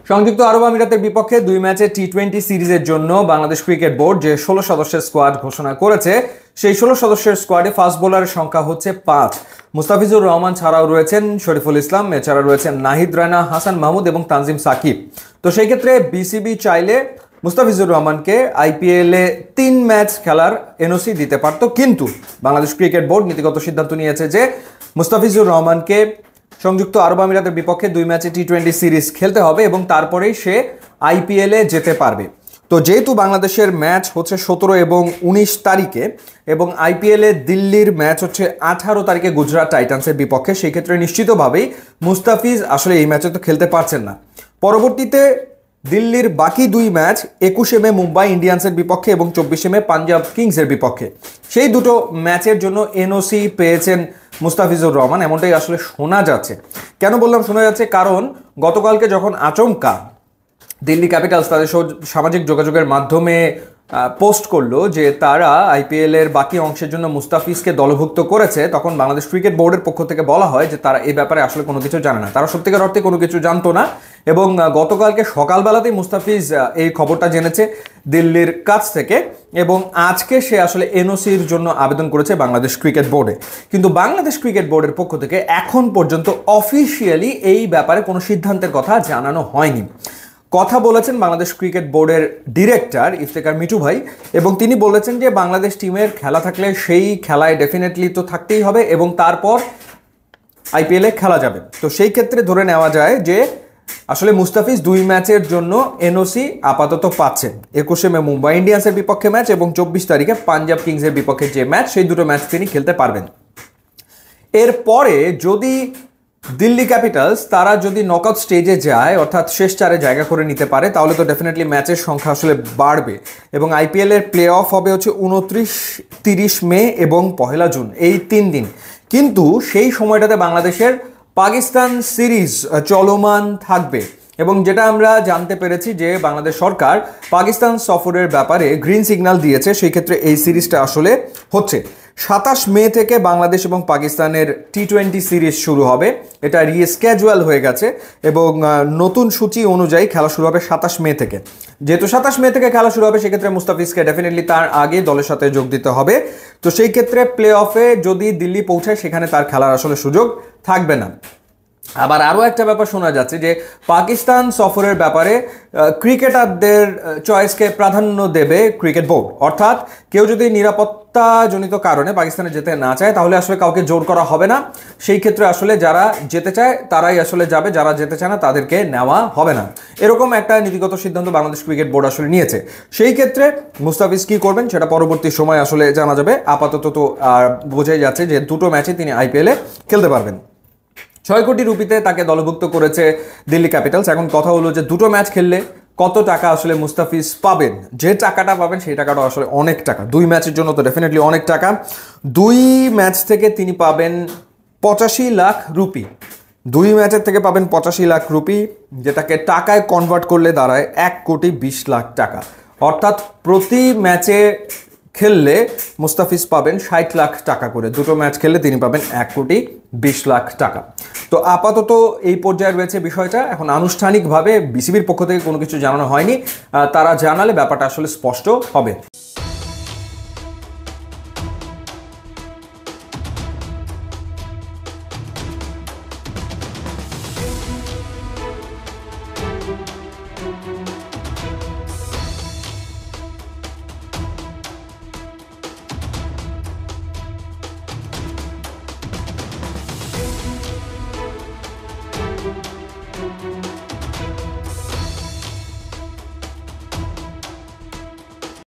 সংযুক্ত আরব আমিরাতের বিপক্ষে 2 ম্যাচের টি-20 সিরিজের জন্য বাংলাদেশ ক্রিকেট বোর্ড যে 16 সদস্যের স্কোয়াড ঘোষণা করেছে, সেই 16 সদস্যের স্কোয়াডে ফাস্ট বোলারের সংখ্যা হচ্ছে 5। মুস্তাফিজুর রহমান ছাড়াও রয়েছেন শরীফুল ইসলাম, এছাড়া রয়েছেন নাহিদ রানা, হাসান মাহমুদ এবং তানজিম সাকিব। তো সেই ক্ষেত্রে বিসিবি চাইলে মুস্তাফিজুর রহমানকে আইপিএলে 3 ম্যাচ খেলার এনওসি দিতে পারত, কিন্তু বাংলাদেশ ক্রিকেট বোর্ড নীতিগত সিদ্ধান্ত নিয়েছে যে মুস্তাফিজুর রহমানকে সংযুক্ত আরব আমিরাতের বিপক্ষে 2 ম্যাচে টি-20 সিরিজ খেলতে হবে এবং তারপরেই সে আইপিএলে যেতে পারবে। তো যেহেতু বাংলাদেশের ম্যাচ হচ্ছে 17 এবং 19 তারিখে এবং আইপিএলে দিল্লির ম্যাচ হচ্ছে 18 তারিখে গুজরাট টাইটান্সের বিপক্ষে, সেই ক্ষেত্রে নিশ্চিতভাবেই মুস্তাফিজ আসলে এই ম্যাচে তো খেলতে পারছেন না। পরবর্তীতে দিল্লির বাকি 2 ম্যাচ 21শে মে মুম্বাই ইন্ডিয়ান্সের বিপক্ষে এবং 24শে মে পাঞ্জাব কিংসের বিপক্ষে, সেই দুটো ম্যাচের জন্য এনওসি পেয়েছেন মুস্তাফিজুর রহমান, এমনটাই আসলে শোনা যাচ্ছে। কেন বললাম শোনা যাচ্ছে? কারণ গতকালকে যখন আচমকা দিল্লি ক্যাপিটালস তাদের সামাজিক যোগাযোগের মাধ্যমে পোস্ট করলো যে তারা আইপিএলের বাকি অংশের জন্য মুস্তাফিজকে দলভুক্ত করেছে, তখন বাংলাদেশ ক্রিকেট বোর্ডের পক্ষ থেকে বলা হয় যে তারা এই ব্যাপারে আসলে কোনো কিছু জানে না, তারা সত্যিকার অর্থে কোনো কিছু জানতো না। এবং গতকালকে সকালবেলাতেই মুস্তাফিজ এই খবরটা জেনেছে দিল্লির কাছ থেকে এবং আজকে সে আসলে এনওসির জন্য আবেদন করেছে বাংলাদেশ ক্রিকেট বোর্ডে। কিন্তু বাংলাদেশ ক্রিকেট বোর্ডের পক্ষ থেকে এখন পর্যন্ত অফিসিয়ালি এই ব্যাপারে কোনো সিদ্ধান্তের কথা জানানো হয়নি। কথা বলেছেন বাংলাদেশ ক্রিকেট বোর্ডের ডিরেক্টর ইফতেখার মিঠু ভাই, এবং তিনি বলেছেন যে বাংলাদেশ টিমের খেলা থাকলে সেই খেলায় ডেফিনেটলি তো থাকতেই হবে এবং তারপর আইপিএলে খেলা যাবে। তো সেই ক্ষেত্রে ধরে নেওয়া যায় যে আসলে মুস্তাফিজ 2 ম্যাচের জন্য এনওসি আপাতত পাচ্ছেন। 21শে মে মুম্বাই ইন্ডিয়ান্সের বিপক্ষে ম্যাচ এবং 24 তারিখে পাঞ্জাব কিংসের বিপক্ষে যে ম্যাচ, সেই দুটো ম্যাচ তিনি খেলতে পারবেন। এরপরে যদি দিল্লি ক্যাপিটালস তারা যদি নকআউট স্টেজে যায়, অর্থাৎ শেষ 4-এ জায়গা করে নিতে পারে, তাহলে তো ডেফিনেটলি ম্যাচের সংখ্যা আসলে বাড়বে এবং আইপিএলের প্লে অফ হবে হচ্ছে 29-30 মে এবং 1 জুন, এই 3 দিন। কিন্তু সেই সময়টাতে বাংলাদেশের পাকিস্তান সিরিজ চলমান থাকবে এবং যেটা আমরা জানতে পেরেছি যে বাংলাদেশ সরকার পাকিস্তান সফরের ব্যাপারে গ্রিন সিগন্যাল দিয়েছে, সেই ক্ষেত্রে এই সিরিজটা আসলে হচ্ছে 27 মে থেকে বাংলাদেশ এবং পাকিস্তানের টি-20 সিরিজ শুরু হবে। এটা রিস্কেজুয়াল হয়ে গেছে এবং নতুন সূচি অনুযায়ী খেলা শুরু হবে 27 মে থেকে। যেহেতু 27 মে থেকে খেলা শুরু হবে, সেক্ষেত্রে মুস্তাফিজকে ডেফিনেটলি তার আগে দলের সাথে যোগ দিতে হবে। তো সেই ক্ষেত্রে প্লে অফে যদি দিল্লি পৌঁছায়, সেখানে তার খেলার আসলে সুযোগ থাকবে না। আবার আরও একটা ব্যাপার শোনা যাচ্ছে যে পাকিস্তান সফরের ব্যাপারে ক্রিকেটারদের চয়েসকে প্রাধান্য দেবে ক্রিকেট বোর্ড, অর্থাৎ কেউ যদি নিরাপত্তাজনিত কারণে পাকিস্তানে যেতে না চায়, তাহলে আসলে কাউকে জোর করা হবে না। সেই ক্ষেত্রে আসলে যারা যেতে চায় তারাই আসলে যাবে, যারা যেতে চায় না তাদেরকে নেওয়া হবে না। এরকম একটা নীতিগত সিদ্ধান্ত বাংলাদেশ ক্রিকেট বোর্ড আসলে নিয়েছে। সেই ক্ষেত্রে মুস্তাফিজ কী করবেন সেটা পরবর্তী সময় আসলে জানা যাবে। আপাতত তো বোঝাই যাচ্ছে যে 2টো ম্যাচে তিনি আইপিএলে খেলতে পারবেন। 6 কোটি রুপিতে তাকে দলভুক্ত করেছে দিল্লি ক্যাপিটালস। এখন কথা হলো যে 2টো ম্যাচ খেললে কত টাকা আসলে মুস্তাফিজ পাবেন। যে টাকাটা পাবেন সেই টাকাটা আসলে অনেক টাকা, 2 ম্যাচের জন্য তো ডেফিনেটলি অনেক টাকা। 2 ম্যাচ থেকে তিনি পাবেন 85 লাখ রুপি। 2 ম্যাচের থেকে পাবেন 85 লাখ রুপি, যেটাকে টাকায় কনভার্ট করলে দাঁড়ায় 1,20,00,000 টাকা। অর্থাৎ প্রতি ম্যাচে খেললে মুস্তাফিজ পাবেন 60 লাখ টাকা করে। 2টো ম্যাচ খেললে তিনি পাবেন 1,20,00,000 টাকা। তো আপাতত এই পর্যায়ে রয়েছে বিষয়টা। এখন আনুষ্ঠানিকভাবে বিসিবির পক্ষ থেকে কোনো কিছু জানানো হয়নি, তারা জানালে ব্যাপারটা আসলে স্পষ্ট হবে।